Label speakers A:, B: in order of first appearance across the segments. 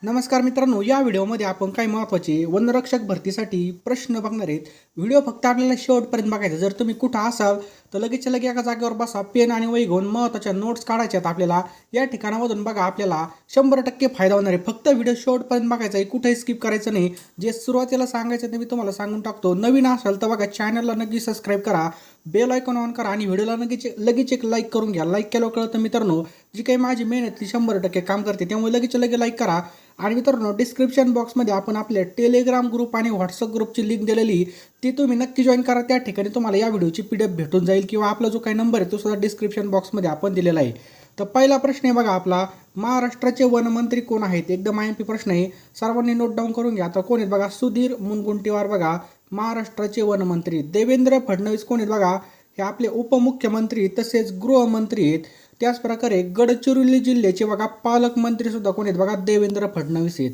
A: नमस्कार मित्रांनो, या व्हिडिओमध्ये आपण काही महत्त्वाचे वनरक्षक भरतीसाठी प्रश्न बघणार आहेत. व्हिडिओ फक्त आपल्याला शेवटपर्यंत बघायचा. जर तुम्ही कुठं असाल तर लगेच एका जागेवर बसा, पेन आणि वही घेऊन महत्त्वाच्या नोट्स काढायच्या आहेत आपल्याला. या ठिकाणामधून बघा, आपल्याला 100% फायदा होणार आहे. फक्त व्हिडिओ शेवटपर्यंत बघायचा आहे, कुठेही स्किप करायचं नाही. जे सुरुवातीला सांगायचं ते मी तुम्हाला सांगून टाकतो. नवीन असाल तर बघा, चॅनलला नक्की सबस्क्राईब करा, बेल आयकॉन ऑन करा आणि व्हिडिओला लगेच एक लाईक करून घ्या. लाईक केलं कळतं मित्रांनो, जी काही माझी मेहनत ती 100% काम करते, त्यामुळे लगेच लाईक करा. आणि मित्रांनो, डिस्क्रिप्शन बॉक्समध्ये आपण आपल्या टेलिग्राम ग्रुप आणि व्हॉट्सअप ग्रुपची लिंक दिलेली, ती तुम्ही नक्की जॉईन करा. त्या ठिकाणी तुम्हाला या व्हिडिओची PDF भेटून जाईल, किंवा आपला जो काही नंबर आहे तो सुद्धा डिस्क्रिप्शन बॉक्समध्ये आपण दिलेला आहे. तर पहिला प्रश्न आहे बघा आपला, महाराष्ट्राचे वनमंत्री कोण आहेत? एकदम IMP प्रश्न आहे, सर्वांनी नोट डाऊन करून घ्या. तर कोण आहेत बघा, सुधीर मुनगंटीवार बघा महाराष्ट्राचे वनमंत्री. देवेंद्र फडणवीस कोण आहेत बघा, हे आपले उपमुख्यमंत्री तसेच गृहमंत्री आहेत. त्याच प्रकारे गडचिरोली जिल्ह्याचे बघा पालकमंत्री सुद्धा कोण आहेत बघा, देवेंद्र फडणवीस आहेत.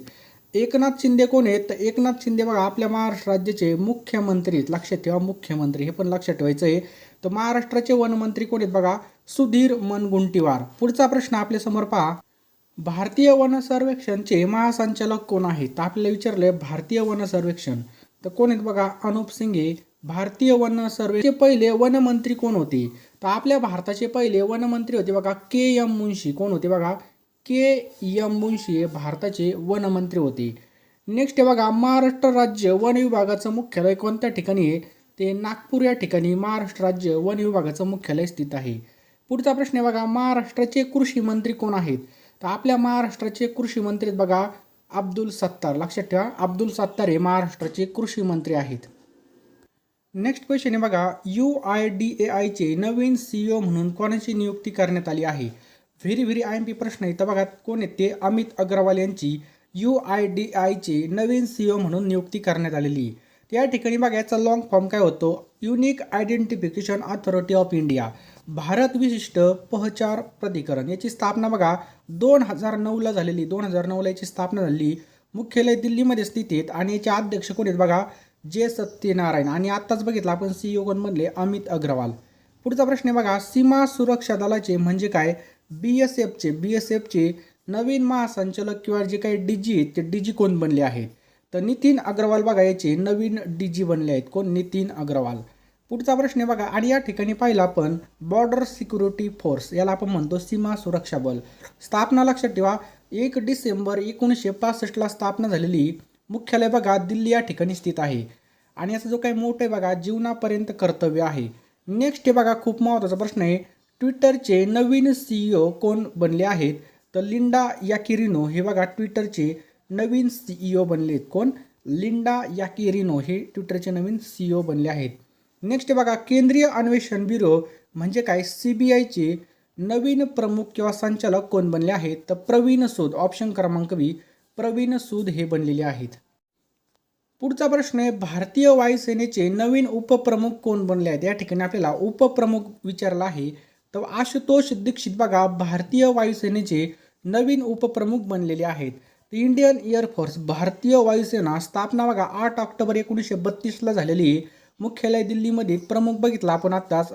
A: एकनाथ शिंदे कोण आहेत? तर एकनाथ शिंदे बघा आपल्या महाराष्ट्र राज्याचे मुख्यमंत्री आहेत. लक्षात ठेवा, मुख्यमंत्री, हे पण लक्षात ठेवायचं आहे. तर महाराष्ट्राचे वनमंत्री कोण आहेत बघा, सुधीर मुनगंटीवार. पुढचा प्रश्न आपल्या समोर पहा, भारतीय वन सर्वेक्षणचे महासंचालक कोण आहेत? तर आपल्याला विचारलंय भारतीय वन सर्वेक्षण, तर कोण आहेत बघा, अनुप सिंघे. भारतीय वन सर्वेचे पहिले वनमंत्री कोण होते? तर आपल्या भारताचे पहिले वनमंत्री होते बघा KM मुन्शी. कोण होते बघा, KM मुन्शी हे भारताचे वनमंत्री होते. नेक्स्ट आहे बघा, महाराष्ट्र राज्य वन विभागाचं मुख्यालय कोणत्या ठिकाणी आहे? ते नागपूर या ठिकाणी महाराष्ट्र राज्य वन विभागाचं मुख्यालय स्थित आहे. पुढचा प्रश्न आहे बघा, महाराष्ट्राचे कृषी मंत्री कोण आहेत? तर आपल्या महाराष्ट्राचे कृषी मंत्री बघा अब्दुल सत्तार. लक्षात ठेवा, अब्दुल सत्तार हे महाराष्ट्राचे कृषी मंत्री आहेत. नेक्स्ट क्वेश्चन आहे बघा, UIDAIचे नवीन CEO म्हणून कोणाची नियुक्ती करण्यात आली आहे? व्हेरी IMP प्रश्न आहे. तर बघा कोण आहेत ते, अमित अग्रवाल यांची UIDAIचे नवीन CEO म्हणून नियुक्ती करण्यात आलेली आहे. त्या ठिकाणी बघा याचा लॉंग फॉर्म काय होतो, unique identification authority of India, Bharat विशिष्ट पहचान प्राधिकरण. याची स्थापना बघा 2009ला झालेली. 2009ला याची स्थापना झाली. मुख्यालय दिल्लीमध्ये स्थित आहेत आणि याचे अध्यक्ष कोण आहेत बघा, सत्यनारायण. आणि आत्ताच बघितलं आपण CEO कोण बनले, अमित अग्रवाल. पुढचा प्रश्न आहे बघा, सीमा सुरक्षा दलाचे म्हणजे काय? BSFचे नवीन महासंचालक किंवा जे काही DG आहेत ते DG कोण बनले आहेत? तर नितीन अग्रवाल बघा याचे नवीन DG बनले आहेत. कोण? नितीन अग्रवाल. पुढचा प्रश्न आहे बघा, आणि या ठिकाणी पाहिलं आपण बॉर्डर सिक्युरिटी फोर्स, याला आपण म्हणतो सीमा सुरक्षा बल. स्थापना लक्षात ठेवा 1 डिसेंबर 1965ला स्थापना झालेली. मुख्यालय बघा दिल्ली या ठिकाणी स्थित आहे. आणि याचा जो काही मोठं आहे बघा, जीवनापर्यंत कर्तव्य आहे. नेक्स्ट आहे बघा, खूप महत्त्वाचा प्रश्न आहे, ट्विटरचे नवीन CEO कोण बनले आहेत? तर लिंडा याकिरिनो हे बघा ट्विटरचे नवीन CEO बनले आहेत. कोण? लिंडा याकिरिनो हे ट्विटरचे नवीन CEO बनले आहेत. नेक्स्ट बघा, केंद्रीय अन्वेषण ब्युरो म्हणजे काय? CBIचे नवीन प्रमुख किंवा संचालक कोण बनले आहेत? तर प्रवीण सूद. ऑप्शन क्रमांक B, प्रवीण सूद हे बनलेले आहेत. पुढचा प्रश्न आहे, भारतीय वायुसेनेचे नवीन उपप्रमुख कोण बनले आहेत? या ठिकाणी आपल्याला उपप्रमुख विचारला आहे. तर आशुतोष दीक्षित बघा भारतीय वायुसेनेचे नवीन उपप्रमुख बनलेले आहेत. इंडियन एअरफोर्स, भारतीय वायुसेना स्थापना बघा 8 ऑक्टोबर 1932ला झालेली. मुख्यालय दिल्लीमध्ये. प्रमुख बघितला आपण आत्ताच.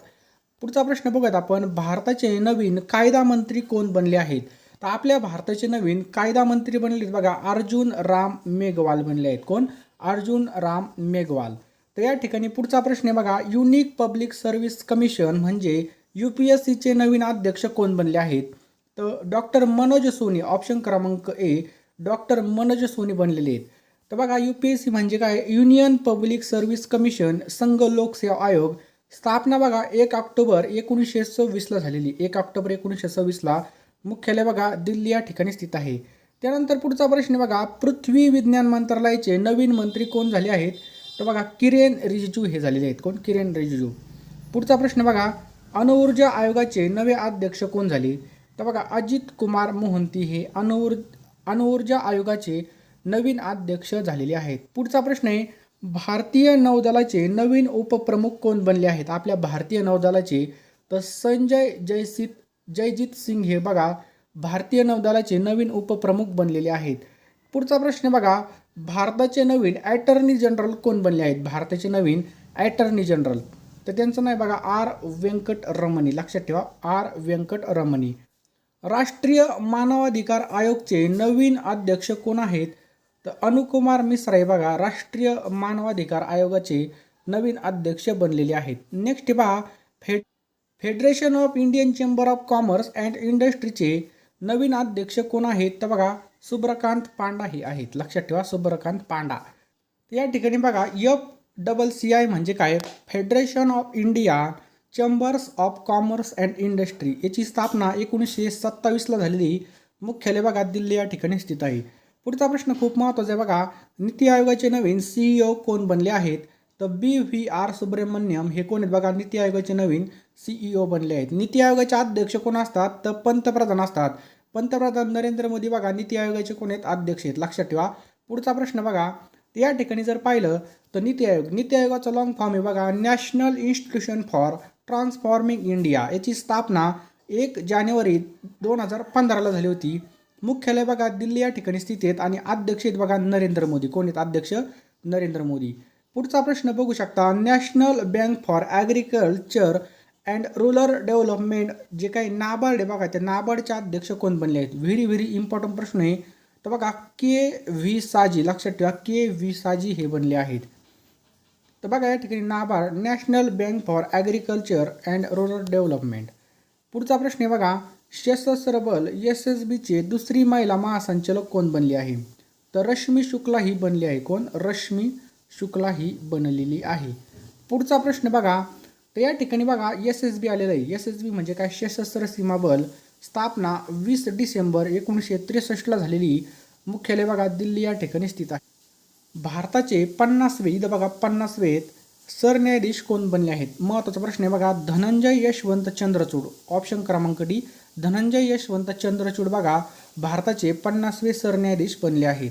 A: पुढचा प्रश्न बघूयात आपण, भारताचे नवीन कायदा मंत्री कोण बनले आहेत? तर आपल्या भारताचे नवीन कायदा मंत्री बनले बघा अर्जुन राम मेघवाल बनले आहेत. कोण? अर्जुन राम मेघवाल. तर या ठिकाणी पुढचा प्रश्न आहे बघा, युनिक पब्लिक सर्व्हिस कमिशन म्हणजे UPSCचे नवीन अध्यक्ष कोण बनले आहेत? तर डॉक्टर मनोज सोनी. ऑप्शन क्रमांक A, डॉक्टर मनोज सोनी बनलेले आहेत. तर बघा UPSC म्हणजे काय? युनियन पब्लिक सर्व्हिस कमिशन, संघ लोकसेवा आयोग. स्थापना बघा 1 ऑक्टोबर 1926ला झालेली. 1 ऑक्टोबर 1926ला. मुख्यालय बघा दिल्ली या ठिकाणी स्थित आहे. त्यानंतर पुढचा प्रश्न बघा, पृथ्वी विज्ञान मंत्रालयाचे नवीन मंत्री कोण झाले आहेत? तर बघा किरेन रिजिजू हे झालेले आहेत. कोण? किरेन रिजिजू. पुढचा प्रश्न बघा, अणुऊर्जा आयोगाचे नवे अध्यक्ष कोण झाले? तर बघा अजित कुमार मोहंती हे अणुऊर्जा आयोगाचे नवीन अध्यक्ष झालेले आहेत. पुढचा प्रश्न आहे, भारतीय नौदलाचे नवीन उपप्रमुख कोण बनले आहेत? आपल्या भारतीय नौदलाचे तर संजय जयजीत सिंग हे बघा भारतीय नौदलाचे नवीन उपप्रमुख बनलेले आहेत. पुढचा प्रश्न बघा, भारताचे नवीन अटॉर्नी जनरल कोण बनले आहेत? भारताचे नवीन अटॉर्नी जनरल, तर त्यांचं नाव बघा R. व्यंकट रमणी. लक्षात ठेवा R. व्यंकट रमणी. राष्ट्रीय मानवाधिकार आयोगचे नवीन अध्यक्ष कोण आहेत? तर अनुकुमार मिश्रा हे बघा राष्ट्रीय मानवाधिकार आयोगाचे नवीन अध्यक्ष बनलेले आहेत. नेक्स्ट पहा Federation of Indian Chamber of Commerce and इंडस्ट्रीचे नवीन अध्यक्ष कोण आहेत? तर बघा सुब्रकांत पांडा हे आहेत. लक्षात ठेवा सुब्रकांत पांडा. या ठिकाणी बघा FCCI म्हणजे काय? Federation of India chambers of Commerce and industry याची स्थापना 1927ला झालेली. मुख्यालय बघा दिल्ली या ठिकाणी स्थित आहे. पुढचा प्रश्न खूप महत्त्वाचा आहे बघा. नीती आयोगाचे नवीन CEO कोण बनले आहेत? तर BVR सुब्रमण्यम हे कोण आहेत बघा नीती आयोगाचे नवीन CEO बनले आहेत. नीती आयोगाचे अध्यक्ष कोण असतात? तर पंतप्रधान असतात. पंतप्रधान नरेंद्र मोदी बघा नीती आयोगाचे कोण आहेत? अध्यक्ष आहेत. लक्षात ठेवा. पुढचा प्रश्न बघा. या ठिकाणी जर पाहिलं तर नीती आयोगाचा लॉंग फॉर्म आहे बघा national institution for transforming India. याची स्थापना 1 जानेवारी 2015ला झाली होती. मुख्यालय बघा दिल्ली या ठिकाणी स्थित आहेत आणि अध्यक्ष आहेत बघा नरेंद्र मोदी. कोण आहेत अध्यक्ष? नरेंद्र मोदी. पुढचा प्रश्न बघू शकता. National bank for agriculture and rural development जे काही नाबार्ड आहे बघा त्या नाबार्डचे अध्यक्ष कोण बनले आहेत? व्हेरी इम्पॉर्टंट प्रश्न आहे. तर बघा KV साजी. लक्षात ठेवा KV साजी हे बनले आहेत. तर बघा या ठिकाणी NABARD national bank for agriculture and rural development. पुढचा प्रश्न आहे बघा. सशस्त्र बल SSBचे दुसरी महिला महासंचालक कोण बनली आहे? तर रश्मी शुक्ला ही बनली आहे. कोण? रश्मी शुक्ला ही बनलेली आहे. पुढचा प्रश्न बघा. तर या ठिकाणी बघा SSB आलेलं आहे. SSB म्हणजे काय? सशस्त्र सीमा बल. स्थापना 20 डिसेंबर 1963ला झालेली. मुख्यालय बघा दिल्ली या ठिकाणी स्थित आहे. भारताचे 50वे इथं बघा 50वे सरन्यायाधीश कोण बनले आहेत? महत्त्वाचा प्रश्न आहे बघा. धनंजय यशवंत चंद्रचूड. ऑप्शन क्रमांक D धनंजय यशवंत चंद्रचूड बघा भारताचे 50वे सरन्यायाधीश बनले आहेत.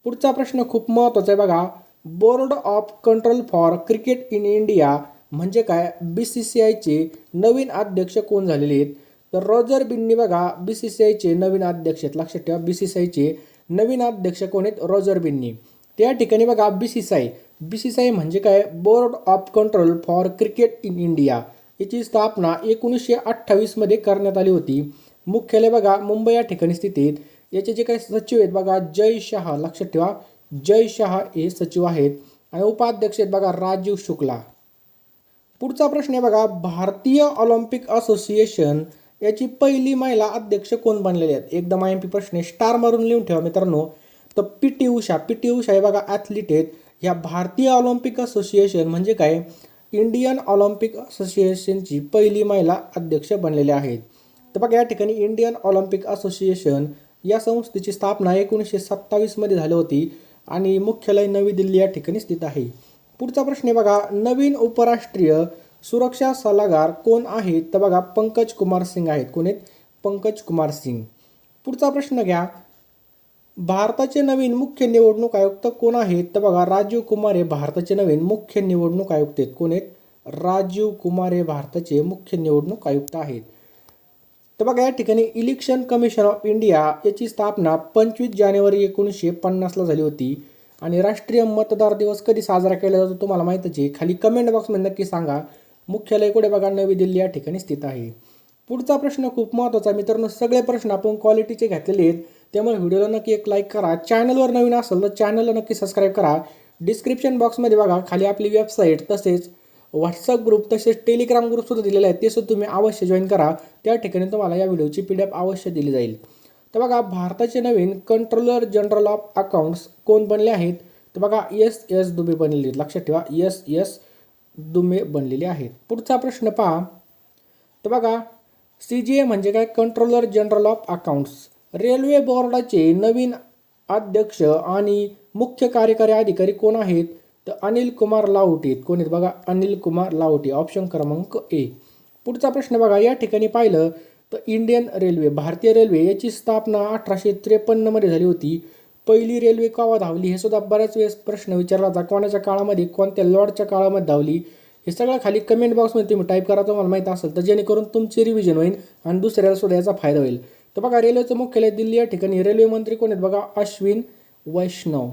A: पुढचा प्रश्न खूप महत्त्वाचा आहे बघा. Board of control for cricket in India म्हणजे काय? BCCIचे नवीन अध्यक्ष कोण झालेले आहेत? तर रॉजर बिन्नी बघा BCCIचे नवीन अध्यक्ष आहेत. लक्षात ठेवा BCCIचे नवीन अध्यक्ष कोण आहेत? रॉजर बिन्नी. त्या ठिकाणी बघा BCCI म्हणजे काय? Board of control for cricket in India. याची स्थापना 1928मध्ये करण्यात आली होती. मुख्यालय बघा मुंबई या ठिकाणी स्थित आहेत. याचे जे काही सचिव आहेत बघा जय शहा. लक्षात ठेवा जय शहा हे सचिव आहेत आणि उपाध्यक्ष आहेत बघा राजीव शुक्ला. पुढचा प्रश्न आहे बघा. भारतीय ऑलिम्पिक असोसिएशन याची पहिली महिला अध्यक्ष कोण बनलेले आहेत? एकदम IMP प्रश्न आहे. स्टार मारून लिहून ठेवा मित्रांनो. तर PT उषा हे बघा ॲथलीट आहेत. या भारतीय ऑलिम्पिक असोसिएशन म्हणजे काय? इंडियन ऑलिम्पिक असोसिएशनची पहिली महिला अध्यक्ष बनलेले आहेत. तर बघा या ठिकाणी इंडियन ऑलिम्पिक असोसिएशन या संस्थेची स्थापना 1927मध्ये झाली होती आणि मुख्यालय नवी दिल्ली या ठिकाणी स्थित आहे. पुढचा प्रश्न आहे बघा. नवीन उपराष्ट्रीय सुरक्षा सल्लागार कोण आहेत? तर बघा पंकज कुमार सिंग आहेत. कोण आहेत? पंकज कुमार सिंग. पुढचा प्रश्न घ्या. भारताचे नवीन मुख्य निवडणूक आयुक्त कोण आहेत? तर बघा राजीव कुमार हे भारताचे नवीन मुख्य निवडणूक आयुक्त आहेत. कोण आहेत? राजीव कुमार हे भारताचे मुख्य निवडणूक आयुक्त आहेत. तर बघा या ठिकाणी इलेक्शन कमिशन ऑफ इंडिया याची स्थापना 25 जानेवारी 1950ला झाली होती आणि राष्ट्रीय मतदार दिवस कधी साजरा केला जातो तुम्हाला माहितीच आहे. खाली कमेंट बॉक्समध्ये नक्की सांगा. मुख्यालय कुठे बघा नवी दिल्ली या ठिकाणी स्थित आहे. पुढचा प्रश्न खूप महत्त्वाचा मित्रांनो. सगळे प्रश्न आपण क्वालिटीचे घेतलेले आहेत त्यामुळे व्हिडिओला नक्की एक लाईक करा. चॅनलवर नवीन असेल तर चॅनलला नक्की सबस्क्राईब करा. डिस्क्रिप्शन बॉक्समध्ये बघा खाली आपली वेबसाईट तसेच व्हॉट्सअप ग्रुप तसेच टेलिग्राम ग्रुपसुद्धा दिलेला आहे. ते सुद्धा तुम्ही अवश्य जॉईन करा. त्या ठिकाणी तुम्हाला या व्हिडिओची PDF अवश्य दिली जाईल. तर बघा भारताचे नवीन कंट्रोलर जनरल ऑफ अकाउंट्स कोण बनले आहेत? तर बघा SS दुबे बनलेले आहेत. लक्षात ठेवा SS दुबे बनलेले आहेत. पुढचा प्रश्न पहा. तर बघा CGA म्हणजे काय? Controller general of accounts. Railway बोर्डाचे नवीन अध्यक्ष आणि मुख्य कार्यकारी अधिकारी कोण आहेत? तर अनिल कुमार लाहोटी आहेत. कोण आहेत बघा? अनिल कुमार लाहोटी. ऑप्शन क्रमांक A. पुढचा प्रश्न बघा. या ठिकाणी पाहिलं तर इंडियन रेल्वे भारतीय रेल्वे याची स्थापना 1853मध्ये झाली होती. पहिली रेल्वे केव्हा धावली हे सुद्धा बऱ्याच वेळेस प्रश्न विचारला जातो. कोणाच्या काळामध्ये कोणत्या लॉर्डच्या काळामध्ये धावली हे सगळं खाली कमेंट बॉक्समध्ये तुम्ही टाईप करा तुम्हाला माहीत असेल तर जेणेकरून तुमची रिव्हिजन होईल आणि दुसऱ्याला सुद्धा याचा फायदा होईल. तर बघा रेल्वेचं मुख्यालय दिल्ली या ठिकाणी. रेल्वे मंत्री कोण आहेत बघा? अश्विन वैष्णव.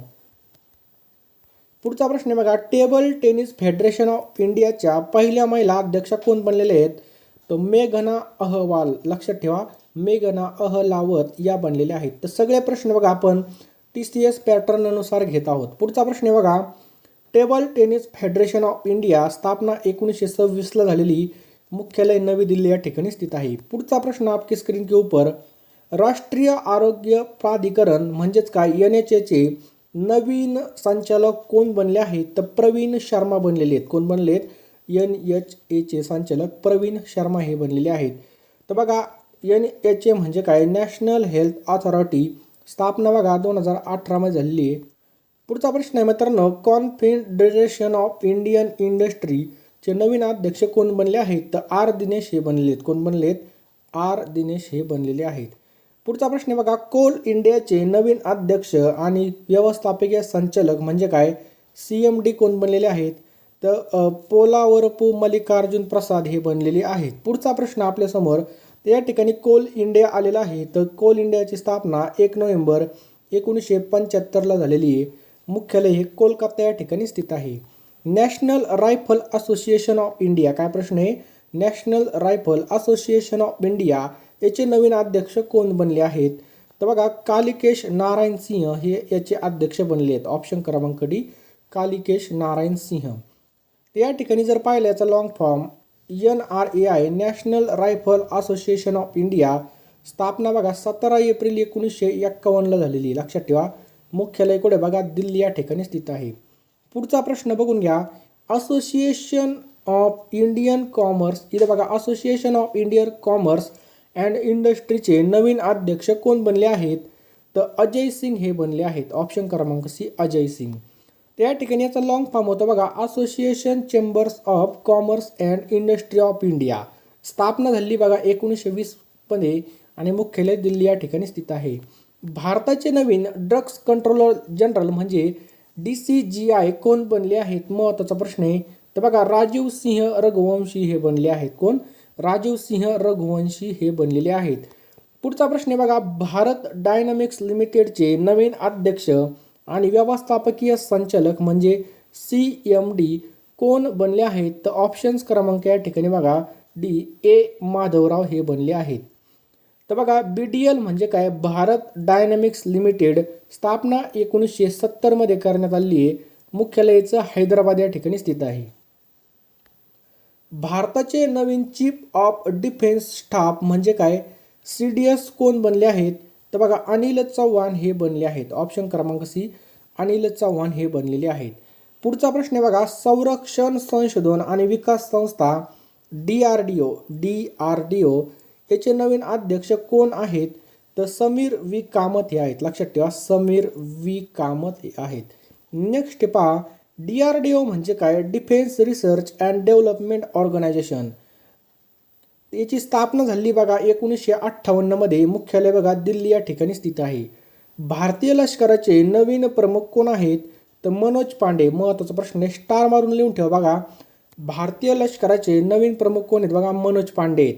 A: पुढचा प्रश्न बघा. टेबल टेनिस फेडरेशन ऑफ इंडियाच्या पहिल्या महिला अध्यक्षा कोण बनलेल्या आहेत? तर मेघना अहवाल. लक्षात ठेवा मेघना अहलावत या बनलेल्या आहेत. तर सगळे प्रश्न बघा आपण TCS पॅटर्ननुसार घेत आहोत. पुढचा प्रश्न आहे बघा, table tennis federation of India स्थापना 1926ला झालेली, मुख्यालय नवी दिल्ली या ठिकाणी स्थित आहे. पुढचा प्रश्न आपकी स्क्रीन के ऊपर, राष्ट्रीय आरोग्य प्राधिकरण म्हणजेच काय NHAचे नवीन संचालक कोण बनले आहेत? तर प्रवीण शर्मा बनलेले आहेत. कोण बनलेत? NHAचे संचालक प्रवीण शर्मा हे बनलेले आहेत. तर बघा NHA म्हणजे काय, नॅशनल हेल्थ ऑथॉरिटी, स्थापना बघा 2018 मध्ये झालेली आहे. पुढचा प्रश्न आहे मित्रांनो, कॉन्फेडरेशन ऑफ इंडियन इंडस्ट्रीचे नवीन अध्यक्ष कोण बनले आहेत? तर R दिनेश हे बनलेले आहेत. कोण बनलेत? R दिनेश हे बनलेले आहेत. पुढचा प्रश्न आहे बघा, कोल इंडियाचे नवीन अध्यक्ष आणि व्यवस्थापकीय संचालक म्हणजे काय, CMD कोण बनलेले आहेत? तर पोलावरपू मल्लिकार्जुन प्रसाद हे बनलेले आहेत. पुढचा प्रश्न आपल्यासमोर, या ठिकाणी कोल इंडिया आलेला आहे. तर कोल इंडियाची स्थापना 1 नोव्हेंबर 1975ला झालेली आहे. मुख्यालय हे कोलकाता या ठिकाणी स्थित आहे. National rifle association of India, काय प्रश्न आहे, national rifle association of India याचे नवीन अध्यक्ष कोण बनले आहेत? तर बघा कालिकेश नारायण सिंह हे याचे अध्यक्ष बनले आहेत. ऑप्शन क्रमांक डी, कालिकेश नारायण सिंह. या ठिकाणी जर पाहिलं याचा long form NRAI, national rifle association of India, स्थापना बघा 17 एप्रिल 1951ला झालेली. लक्षात ठेवा, मुख्यालय कुठे बघा, दिल्ली या ठिकाणी स्थित आहे. पुढचा प्रश्न बघून घ्या, असोसिएशन ऑफ इंडियन कॉमर्स, इथे बघा association of Indian commerce and इंडस्ट्रीचे नवीन अध्यक्ष कोण बनले आहेत? तर अजय सिंग हे बनले आहेत. ऑप्शन क्रमांक सी, अजय सिंग. त्या ठिकाणी याचा लॉंग फॉर्म होतो बघा, association chambers of Commerce and industry of India, स्थापना झाली बघा 1920 मध्ये आणि मुख्यालय दिल्ली या ठिकाणी स्थित आहे. भारताचे नवीन ड्रग्स कंट्रोलर जनरल म्हणजे DCGI कोण बनले आहेत? महत्त्वाचा प्रश्न आहे. तर बघा राजीव सिंह रघुवंशी हे बनले आहेत. कोण? राजीव सिंह रघुवंशी हे बनलेले आहेत. पुढचा प्रश्न आहे बघा, भारत डायनामिक्स लिमिटेडचे नवीन अध्यक्ष आणि व्यवस्थापकीय संचालक म्हणजे CMD कोण बनले आहेत? तर ऑप्शन्स क्रमांक या ठिकाणी बघा D, A माधवराव हे बनले आहेत. तर बघा BDL म्हणजे काय, भारत डायनामिक्स लिमिटेड, स्थापना 1970 मध्ये करण्यात आली आहे. मुख्यालयाचं हैदराबाद या ठिकाणी स्थित आहे. भारताचे नवीन चीफ ऑफ डिफेन्स स्टाफ म्हणजे काय, CDS कोण बनले आहेत? तर बघा अनिल चव्हाण हे बनले आहेत. ऑप्शन क्रमांक सी, अनिल चव्हाण हे बनलेले आहेत. पुढचा प्रश्न आहे बघा, संरक्षण संशोधन आणि विकास संस्था DRDO याचे नवीन अध्यक्ष कोण आहेत? तर समीर V कामत हे आहेत. लक्षात ठेवा, समीर V कामत हे आहेत. नेक्स्ट पहा, DRDO म्हणजे काय, defence research and development organisation, याची स्थापना झाली बघा 1958 मध्ये. मुख्यालय बघा दिल्ली या ठिकाणी स्थित आहे. भारतीय लष्कराचे नवीन प्रमुख कोण आहेत? तर मनोज पांडे. महत्त्वाचा प्रश्न आहे, स्टार मारून लिहून ठेवा बघा. भारतीय लष्कराचे नवीन प्रमुख कोण आहेत? बघा मनोज पांडे आहेत.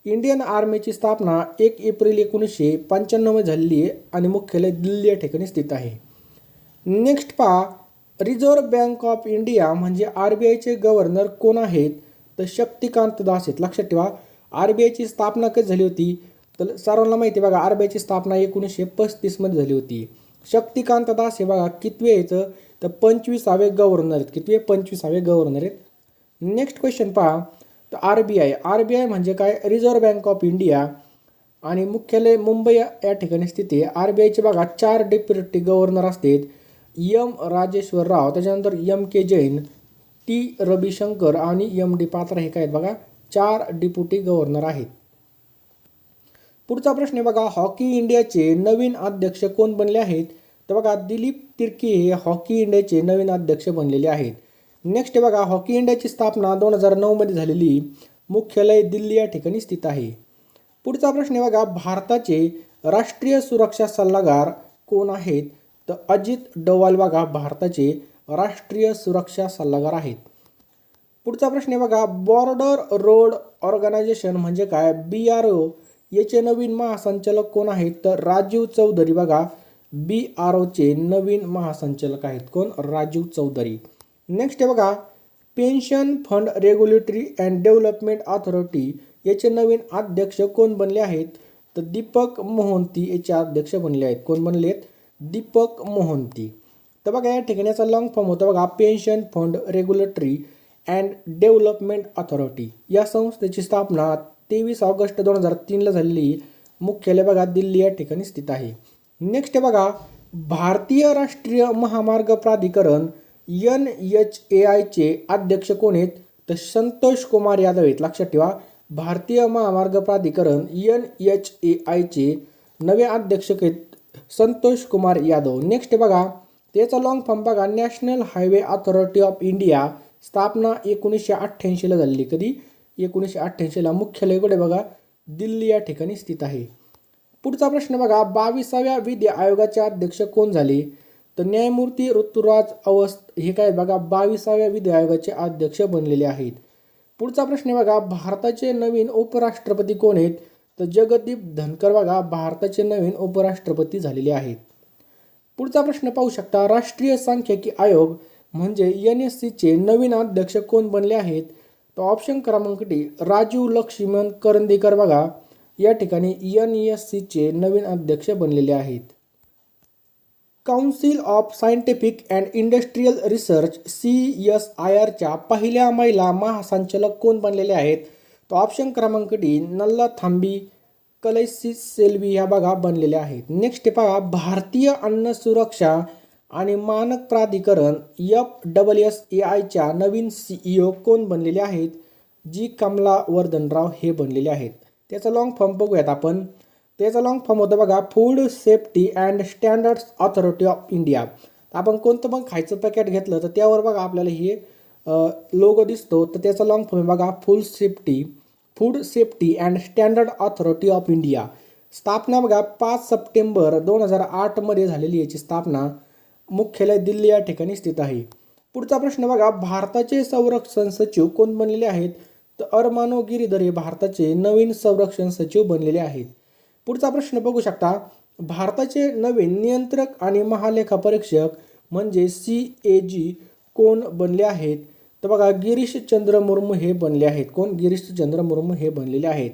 A: इंडियन आर्मीची स्थापना 1 एप्रिल 1995 मध्ये झालेली आहे आणि मुख्यालय दिल्ली या ठिकाणी स्थित आहे. नेक्स्ट पहा, रिझर्व्ह बँक ऑफ इंडिया म्हणजे RBIचे गव्हर्नर कोण आहेत? तर शक्तिकांत दास आहेत. लक्षात ठेवा, RBIची स्थापना कधी झाली होती? तर सर्वांना माहिती आहे बघा, RBIची स्थापना 1935 मध्ये झाली होती. शक्तिकांत दास हे बघा कितवे यायचं? तर 25वे गव्हर्नर आहेत. कितवे? 25वे गव्हर्नर आहेत. नेक्स्ट क्वेश्चन पहा, तर RBI म्हणजे काय, रिझर्व्ह बँक ऑफ इंडिया आणि मुख्यालय मुंबई या ठिकाणी स्थित आहे. RBIचे बघा 4 डेप्युटी गव्हर्नर असतात, M राजेश्वर राव, त्याच्यानंतर MK जैन, T रविशंकर आणि MD पात्रा हे काय आहेत बघा, 4 डेप्युटी गव्हर्नर आहेत. पुढचा प्रश्न आहे बघा, हॉकी इंडियाचे नवीन अध्यक्ष कोण बनले आहेत? तर बघा दिलीप तिर्की हे हॉकी इंडियाचे नवीन अध्यक्ष बनलेले आहेत. नेक्स्ट आहे बघा, हॉकी इंडियाची स्थापना 2009 मध्ये झालेली, मुख्यालय दिल्ली या ठिकाणी स्थित आहे. पुढचा प्रश्न आहे बघा, भारताचे राष्ट्रीय सुरक्षा सल्लागार कोण आहेत? तर अजित डोवाल बघा भारताचे राष्ट्रीय सुरक्षा सल्लागार आहेत. पुढचा प्रश्न आहे बघा, बॉर्डर रोड ऑर्गनायझेशन म्हणजे काय, BRO याचे नवीन महासंचालक कोण आहेत? तर राजीव चौधरी बघा BROचे नवीन महासंचालक आहेत. कोण? राजीव चौधरी. नेक्स्ट आहे बघा, pension fund regulatory and development authority याचे नवीन अध्यक्ष कोण बनले आहेत? तर दीपक मोहंती याचे अध्यक्ष बनले आहेत. कोण बनले आहेत? दीपक मोहंती. तर बघा या ठिकाणी याचा लॉंग फॉर्म होता बघा pension fund regulatory and development authority. या संस्थेची स्थापना 23 ऑगस्ट 2003ला झालेली. मुख्यालय बघा दिल्ली या ठिकाणी स्थित आहे. नेक्स्ट बघा भारतीय राष्ट्रीय महामार्ग प्राधिकरण NHAIचे अध्यक्ष कोण आहेत? तर संतोष कुमार यादव आहेत. लक्षात ठेवा भारतीय महामार्ग प्राधिकरण NHAIचे नवे अध्यक्ष आहेत संतोष कुमार यादव. नेक्स्ट बघा त्याचा लॉंग फॉर्म बघा national highway authority of India. स्थापना 1988ला झालेली. कधी? 1988ला. मुख्यालय कुठे बघा दिल्ली या ठिकाणी स्थित आहे. पुढचा प्रश्न बघा 22व्या विधी आयोगाचे अध्यक्ष कोण झाले? तर न्यायमूर्ती ऋतुराज अवस्थ हे काय बघा 22व्या विधी आयोगाचे अध्यक्ष बनलेले आहेत. पुढचा प्रश्न बघा भारताचे नवीन उपराष्ट्रपती कोण आहेत? तर जगदीप धनकर बघा भारताचे नवीन उपराष्ट्रपती झालेले आहेत. पुढचा प्रश्न पाहू शकता राष्ट्रीय सांख्यिकी आयोग म्हणजे NSCचे नवीन अध्यक्ष कोण बनले आहेत? तर ऑप्शन क्रमांक डी राजीव लक्ष्मण करंदीकर बघा या ठिकाणी NSCचे नवीन अध्यक्ष बनलेले आहेत. Council of scientific and industrial research CSIRच्या पहिल्या महिला महासंचालक कोण बनलेले आहेत? तर ऑप्शन क्रमांक डी नल्लाथांबी कलैसी सेल्वी ह्या बघा बनलेल्या आहेत. नेक्स्ट पहा भारतीय अन्न सुरक्षा आणि मानक प्राधिकरण FSSAIच्या नवीन CEO कोण बनलेले आहेत? जी कमला वर्धनराव हे बनलेले आहेत. त्याचा लॉंग फॉर्म बघूयात आपण. त्याचा लॉंग फॉर्म होतं बघा food safety and standards authority of India. आपण कोणतं पण खायचं पॅकेट घेतलं तर त्यावर बघा आपल्याला हे लोगो दिसतो. तर त्याचा लॉंग फॉर्म बघा food safety and standard authority of India. स्थापना बघा 5 सप्टेंबर 2008 मध्ये झालेली. याची स्थापना. मुख्यालय दिल्ली या ठिकाणी स्थित आहे. पुढचा प्रश्न बघा भारताचे संरक्षण सचिव कोण बनलेले आहेत? तर अरमानो गिरीधर हे भारताचे नवीन संरक्षण सचिव बनलेले आहेत. पुढचा प्रश्न बघू शकता भारताचे नवीन नियंत्रक आणि महालेखापरीक्षक म्हणजे CAG कोण बनले आहेत? तर बघा गिरीशचंद्र मुर्मू हे बनले आहेत. कोण? गिरीशचंद्र मुर्मू हे बनलेले आहेत.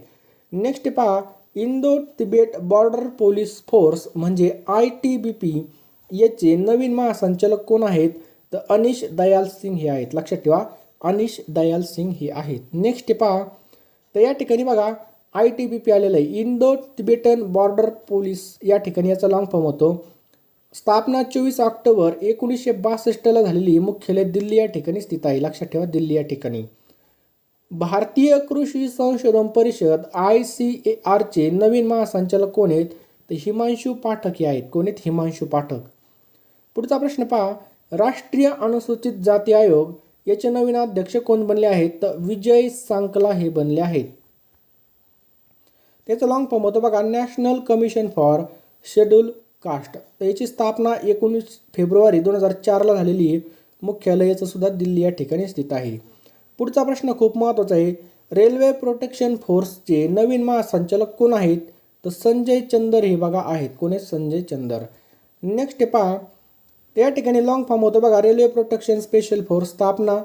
A: नेक्स्ट पहा Indo Tibet border police force म्हणजे ITBP याचे नवीन महासंचालक कोण आहेत? तर अनिश दयाल सिंग हे आहेत. लक्षात ठेवा अनिश दयाल सिंग हे आहेत. नेक्स्ट पहा तर या ठिकाणी बघा ITBP आलेलं आहे इंडो तिबेटन बॉर्डर पोलीस या ठिकाणी याचा लॉंग फॉर्म होतो. स्थापना 24 ऑक्टोबर 1962ला झालेली. मुख्यालय दिल्ली या ठिकाणी स्थित आहे. लक्षात ठेवा दिल्ली या ठिकाणी. भारतीय कृषी संशोधन परिषद ICARचे नवीन महासंचालक कोण आहेत? तर हिमांशू पाठक हे आहेत. कोण आहेत? हिमांशू पाठक. पुढचा प्रश्न पहा राष्ट्रीय अनुसूचित जाती आयोग याचे नवीन अध्यक्ष कोण बनले आहेत? तर विजय सांकला हे बनले आहेत. त्याचं लॉंग फॉर्म होतं बघा national commission for schedule caste. तर याची स्थापना 19 फेब्रुवारी 2004ला झालेली आहे. मुख्यालय याचं सुद्धा दिल्ली या ठिकाणी स्थित आहे. पुढचा प्रश्न खूप महत्त्वाचा आहे. रेल्वे प्रोटेक्शन फोर्सचे नवीन महासंचालक कोण आहेत? तर संजय चंदर हे बघा आहेत. कोण आहेत? संजय चंदर. नेक्स्ट पहा या ठिकाणी लॉंग फॉर्म होतं बघा रेल्वे प्रोटेक्शन स्पेशल फोर्स. स्थापना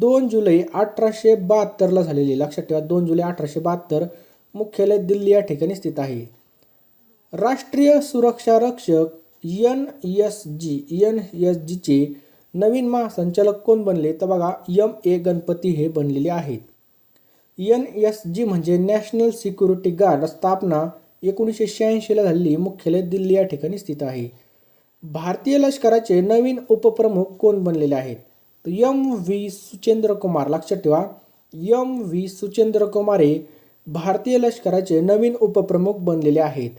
A: 2 जुलै 1872ला झालेली. लक्षात ठेवा 2 जुलै 1872. मुख्यालय दिल्ली या ठिकाणी स्थित आहे. राष्ट्रीय सुरक्षा रक्षक NSGचे नवीन महासंचालक कोण बनले? तर बघा MA गणपती हे बनलेले आहेत. NSG म्हणजे नॅशनल सिक्युरिटी गार्ड. स्थापना 1986ला झालेली. मुख्यालय दिल्ली या ठिकाणी स्थित आहे. भारतीय लष्कराचे नवीन उपप्रमुख कोण बनलेले आहेत? तर MV सुचेंद्र कुमार. लक्षात ठेवा MV सुचेंद्र कुमार हे भारतीय लष्कराचे नवीन उपप्रमुख बनलेले आहेत.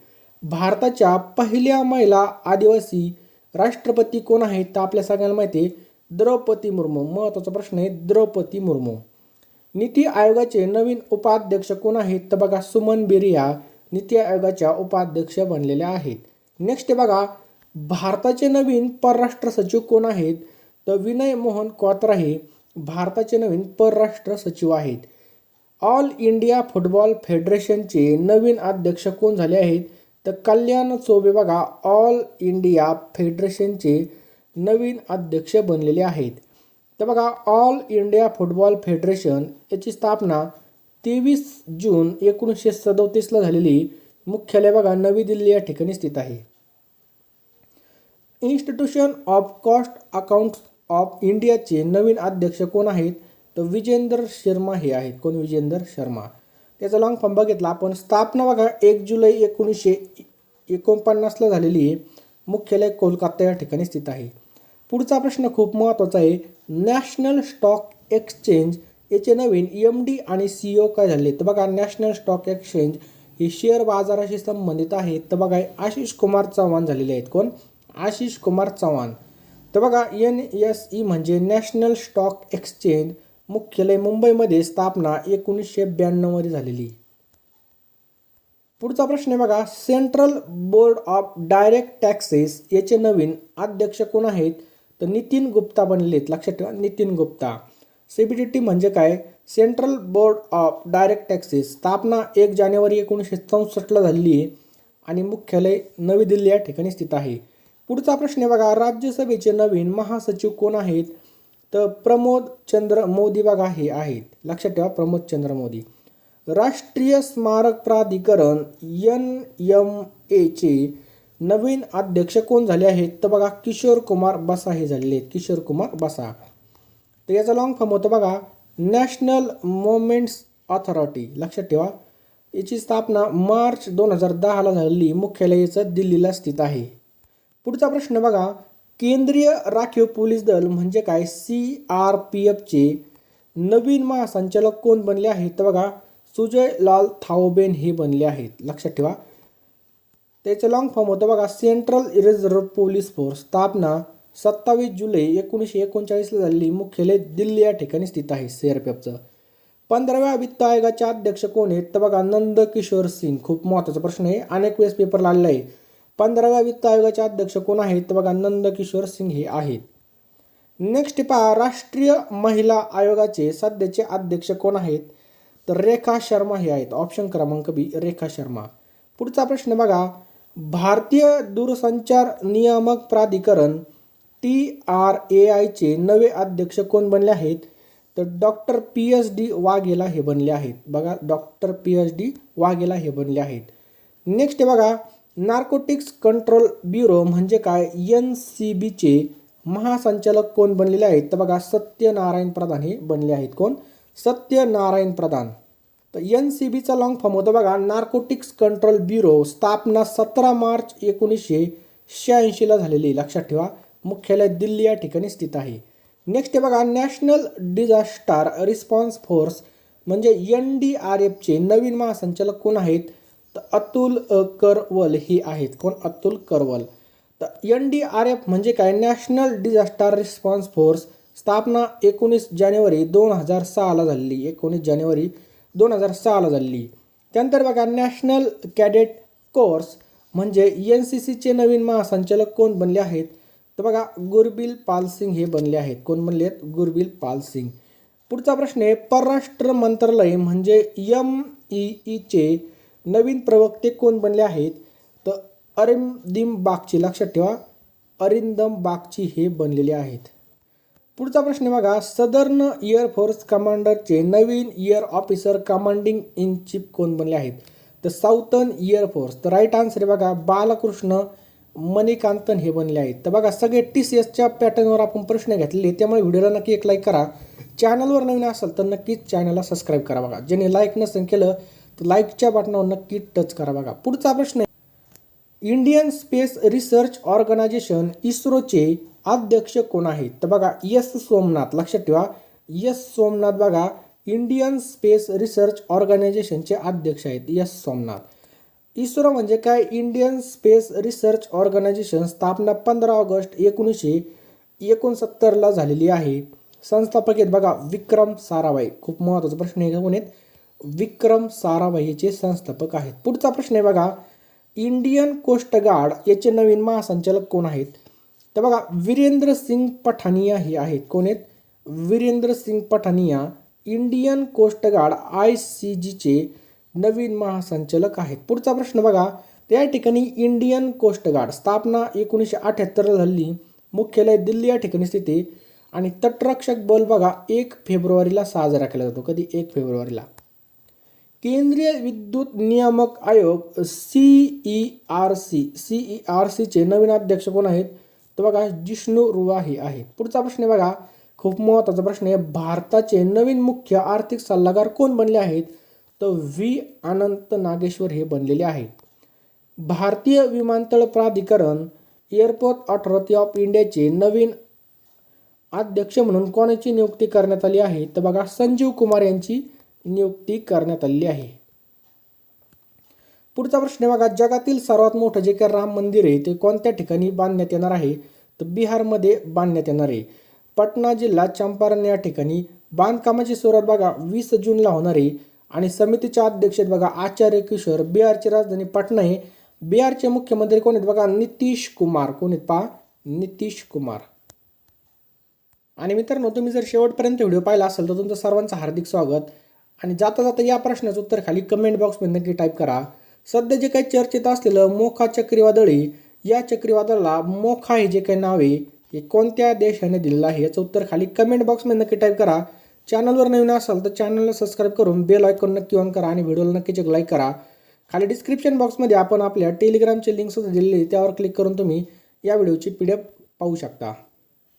A: भारताच्या पहिल्या महिला आदिवासी राष्ट्रपती कोण आहेत? तर आपल्या सगळ्यांना माहिती आहे द्रौपदी मुर्मू. महत्त्वाचा प्रश्न आहे द्रौपदी मुर्मू. नीती आयोगाचे नवीन उपाध्यक्ष कोण आहेत? तर बघा सुमन बेरी या नीती आयोगाच्या उपाध्यक्ष बनलेल्या आहेत. नेक्स्ट बघा भारताचे नवीन परराष्ट्र सचिव कोण आहेत? तर विनय मोहन क्वात्रा हे भारताचे नवीन परराष्ट्र सचिव आहेत. ऑल इंडिया फुटबॉल फेडरेशनचे नवीन अध्यक्ष कोण झाले आहेत? तर कल्याण चौबे बघा ऑल इंडिया फेडरेशनचे नवीन अध्यक्ष बनलेले आहेत. तर बघा ऑल इंडिया फुटबॉल फेडरेशन याची स्थापना 23 जून 1937ला झालेली. मुख्यालय बघा नवी दिल्ली या ठिकाणी स्थित आहे. Institution of cost accounts of इंडियाचे नवीन अध्यक्ष कोण आहेत? तर विजेंद्र शर्मा हे आहेत. कोण? विजेंद्र शर्मा. त्याचा लॉंग फॉर्म बघितला आपण. स्थापना बघा 1 जुलै 1949ला झालेली आहे. मुख्यालय कोलकाता या ठिकाणी स्थित आहे. पुढचा प्रश्न खूप महत्त्वाचा आहे. नॅशनल स्टॉक एक्सचेंज याचे नवीन MD आणि CEO काय झाले? तर बघा नॅशनल स्टॉक एक्सचेंज हे शेअर बाजाराशी संबंधित आहेत. तर बघा आशिष कुमार चव्हाण झालेले आहेत. कोण? आशिष कुमार चव्हाण. तर बघा NSE म्हणजे नॅशनल स्टॉक एक्सचेंज, मुख्यालय मुंबईमध्ये, स्थापना 1992 मध्ये झालेली. पुढचा प्रश्न आहे बघा. Central board of direct taxes याचे नवीन अध्यक्ष कोण आहेत? तर नितीन गुप्ता बनलेले आहेत. लक्षात ठेवा, नितीन गुप्ता. CBDT म्हणजे काय? Central board of direct taxes, स्थापना 1 जानेवारी 1964ला झालेली आहे आणि मुख्यालय नवी दिल्ली या ठिकाणी स्थित आहे. पुढचा प्रश्न आहे बघा. राज्यसभेचे नवीन महासचिव कोण आहेत? तर प्रमोद चंद्र मोदी बघा हे आहेत. लक्षात ठेवा, प्रमोद चंद्र मोदी. राष्ट्रीय स्मारक प्राधिकरण NMA चे नवीन अध्यक्ष कोण झाले आहेत? तर बघा किशोर कुमार बसा हे झालेले आहेत. किशोर कुमार बसा. तर याचा लॉंग फॉर्म होतो बघा नॅशनल मोमेंट्स ऑथॉरिटी. लक्षात ठेवा, याची स्थापना मार्च 2010ला झालेली. मुख्यालय याचं दिल्लीला स्थित आहे. पुढचा प्रश्न बघा. केंद्रीय राखीव पोलीस दल म्हणजे काय? CRPF चे नवीन महासंचालक कोण बनले आहेत? तर बघा सुजय लाल थाओबेन हे बनले आहेत. लक्षात ठेवा. त्याचं लॉंग फॉर्म होतं बघा सेंट्रल रिझर्व्ह पोलीस फोर्स, स्थापना 27 जुलै 1939ला झालेली. मुख्यालय दिल्ली या ठिकाणी स्थित आहे CRPFचं. 15व्या वित्त आयोगाचे अध्यक्ष कोण आहेत? तर बघा नंदकिशोर सिंग. खूप महत्त्वाचा प्रश्न आहे, अनेक वेळेस पेपरला आलेला आहे. 15व्या वित्त आयोगाचे अध्यक्ष कोण आहेत? तर बघा नंदकिशोर सिंग हे आहेत. नेक्स्ट पहा. राष्ट्रीय महिला आयोगाचे सध्याचे अध्यक्ष कोण आहेत? तर रेखा शर्मा हे आहेत. ऑप्शन क्रमांक B रेखा शर्मा. पुढचा प्रश्न बघा. भारतीय दूरसंचार नियामक प्राधिकरण TRAI चे नवे अध्यक्ष कोण बनले आहेत? तर डॉक्टर PS.D. वाघेला हे बनले आहेत. बघा डॉक्टर PS.D. वाघेला हे बनले आहेत. नेक्स्ट बघा. नार्कोटिक्स कंट्रोल ब्युरो म्हणजे काय? NCB चे महासंचालक कोण बनलेले आहेत? तर बघा सत्यनारायण प्रधान हे बनले आहेत. कोण? सत्यनारायण प्रधान. तर NCBचा लॉंग फॉर्म होतं बघा नार्कोटिक्स कंट्रोल ब्युरो, स्थापना 17 मार्च 1986ला झालेली. लक्षात ठेवा, मुख्यालय दिल्ली या ठिकाणी स्थित आहे. नेक्स्ट बघा. नॅशनल डिझास्टर रिस्पॉन्स फोर्स म्हणजे NDRF चे नवीन महासंचालक कोण आहेत? तर अतुल करवल हे आहेत. कोण? अतुल करवल. तर NDRF म्हणजे काय? नॅशनल डिझास्टर रिस्पॉन्स फोर्स, स्थापना 19 जानेवारी 2006ला झालेली. 19 जानेवारी 2006ला झालेली. त्यानंतर बघा नॅशनल कॅडेट कोर्स म्हणजे NCC चे नवीन महासंचालक कोण बनले आहेत? तर बघा गुरबिल पाल सिंग हे बनले आहेत. कोण बनले आहेत? गुरबिल पाल सिंग. पुढचा प्रश्न आहे. परराष्ट्र मंत्रालय म्हणजे MEE चे नवीन प्रवक्ते कोण बनले आहेत? तर अरिंदम बागची. लक्षात ठेवा, अरिंदम बागची हे बनलेले आहेत. पुढचा प्रश्न बघा. सदर्न एअरफोर्स कमांडरचे नवीन air officer commanding in chief कोण बनले आहेत? तर साऊथर्न एअरफोर्स. तर राईट आन्सर आहे बघा बालकृष्ण मणिकांतन हे बनले आहेत. तर बघा सगळे TCSच्या पॅटर्नवर आपण प्रश्न घेतलेले, त्यामुळे व्हिडिओला नक्की एक लाईक करा. चॅनलवर नवीन असेल तर नक्कीच चॅनलला सबस्क्राईब करा. बघा ज्याने लाईक नसेल केलं तर लाईकच्या बटनावर नक्की टच करा. बघा पुढचा प्रश्न आहे. इंडियन स्पेस रिसर्च ऑर्गनायझेशन इस्रोचे अध्यक्ष कोण आहेत? तर बघा S सोमनाथ. लक्षात ठेवा, S सोमनाथ बघा इंडियन स्पेस रिसर्च ऑर्गनायझेशनचे अध्यक्ष आहेत. S सोमनाथ. इस्रो म्हणजे काय? इंडियन स्पेस रिसर्च ऑर्गनायझेशन, स्थापना 15 ऑगस्ट 1969ला झालेली आहे. संस्थापक आहेत बघा विक्रम साराभाई. खूप महत्त्वाचा प्रश्न आहे. कोण आहेत? विक्रम साराभाई याचे संस्थापक आहेत. पुढचा प्रश्न आहे बघा. इंडियन कोस्ट गार्ड याचे नवीन महासंचालक कोण आहेत? तर बघा वीरेंद्र सिंग पठानिया हे आहेत. कोण आहेत? Virendra Singh Pathania Indian coast guard ICG चे नवीन महासंचालक आहेत. पुढचा प्रश्न बघा. त्या ठिकाणी इंडियन कोस्ट गार्ड, स्थापना 1978ला झाली. मुख्यालय दिल्ली या ठिकाणी स्थित आहे. आणि तटरक्षक बल बघा 1 फेब्रुवारीला साजरा केला जातो. कधी? 1 फेब्रुवारीला. केंद्रीय विद्युत नियामक आयोग CERCचे नवीन अध्यक्ष कोण आहेत? तर बघा जिष्णू रुवाही आहेत. पुढचा प्रश्न आहे बघा, खूप महत्त्वाचा प्रश्न आहे. भारताचे नवीन मुख्य आर्थिक सल्लागार कोण बनले आहेत? तर व्ही अनंत नागेश्वर हे बनलेले आहेत. भारतीय विमानतळ प्राधिकरण एअरपोर्ट अथॉरिटी ऑफ इंडियाचे नवीन अध्यक्ष म्हणून कोणाची नियुक्ती करण्यात आली आहे? तर बघा संजीव कुमार यांची नियुक्ती करण्यात आली आहे. पुढचा प्रश्न बघा, जगातील सर्वात मोठं जे काही राम मंदिर आहे ते कोणत्या ठिकाणी बांधण्यात येणार आहे? तर बिहारमध्ये बांधण्यात येणार आहे. पटना जिल्हा चंपारण या ठिकाणी बांधकामाची सुरुवात बघा 20 जूनला होणार आहे. आणि समितीचे अध्यक्ष आहेत बघा आचार्य किशोर. बिहारची राजधानी पटना आहे. बिहारचे मुख्यमंत्री कोण आहेत बघा नितीश कुमार. कोण आहेत पहा? नितीश कुमार. आणि मित्रांनो, तुम्ही जर शेवटपर्यंत व्हिडिओ पाहिला असेल तर तुमचं सर्वांचं हार्दिक स्वागत. आणि जाता जाता या प्रश्नाचं उत्तर खाली कमेंट बॉक्समध्ये नक्की टाईप करा. सध्या जे काही चर्चेत असलेलं मोखा चक्रीवादळ आहे, या चक्रीवादळाला मोखा हे जे काही नाव आहे हे कोणत्या देशाने दिलेलं आहे याचं उत्तर खाली कमेंट बॉक्समध्ये नक्की टाईप करा. चॅनलवर नवीन असाल तर चॅनलला सबस्क्राईब करून बेल आयकॉन नक्की ऑन करा आणि व्हिडिओला नक्कीच एक लाईक करा. खाली डिस्क्रिप्शन बॉक्समध्ये आपण आपल्या टेलिग्रामची लिंक सुद्धा दिलेली आहे, त्यावर क्लिक करून तुम्ही या व्हिडिओची PDF पाहू शकता.